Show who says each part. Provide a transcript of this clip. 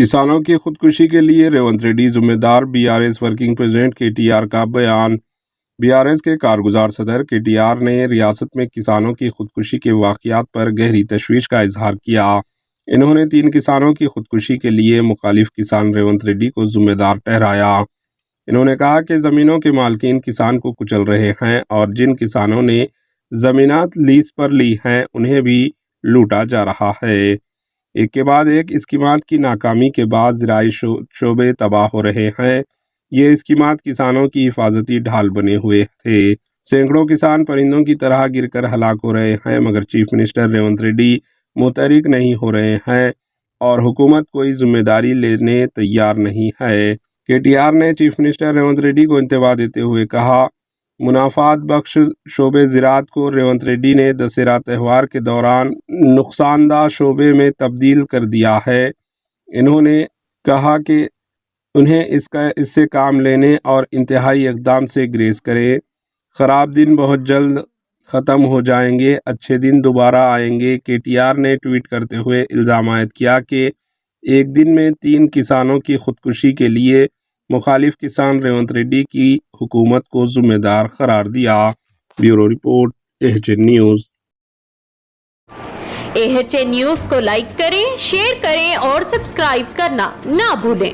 Speaker 1: किसानों की खुदकुशी के लिए रेवंत रेड्डी जिम्मेदार, बीआरएस वर्किंग प्रेसिडेंट केटीआर का बयान। बीआरएस के कारगुजार सदर केटीआर ने रियासत में किसानों की खुदकुशी के वाक़यात पर गहरी तशवीश का इजहार किया। इन्होंने 3 किसानों की खुदकुशी के लिए मुखालिफ किसान रेवंत रेड्डी को जिम्मेदार ठहराया। इन्होंने कहा कि ज़मीनों के मालकीन किसान को कुचल रहे हैं और जिन किसानों ने ज़मीनात लीज पर ली हैं उन्हें भी लूटा जा रहा है। एक के बाद एक स्कीमात की नाकामी के बाद ज़राई शोबे तबाह हो रहे हैं। ये स्कीमात किसानों की हिफाजती ढाल बने हुए थे। सैकड़ों किसान परिंदों की तरह गिरकर हलाक हो रहे हैं, मगर चीफ मिनिस्टर रेवंत रेड्डी मुतहरिक नहीं हो रहे हैं और हुकूमत कोई जिम्मेदारी लेने तैयार नहीं है। केटीआर ने चीफ मिनिस्टर रेवंत रेड्डी को इंतबाह देते हुए कहा, मुनाफात बख्श शोबे ज़राअत को रेवंत रेड्डी ने दशहरा त्यौहार के दौरान नुकसानदा शोबे में तब्दील कर दिया है। इन्होंने कहा कि उन्हें इससे काम लेने और इंतहाई इक़दाम से ग्रेस करें। ख़राब दिन बहुत जल्द ख़त्म हो जाएंगे, अच्छे दिन दोबारा आएंगे। केटीआर ने ट्वीट करते हुए इल्ज़ाम आयद किया कि एक दिन में 3 किसानों की खुदकुशी के लिए मुखालिफ किसान रेवंत रेड्डी की हुकूमत को जिम्मेदार करार दिया। Bureau report, AHA news.
Speaker 2: AHA news को लाइक करें, शेयर करें और सब्सक्राइब करना ना भूलें।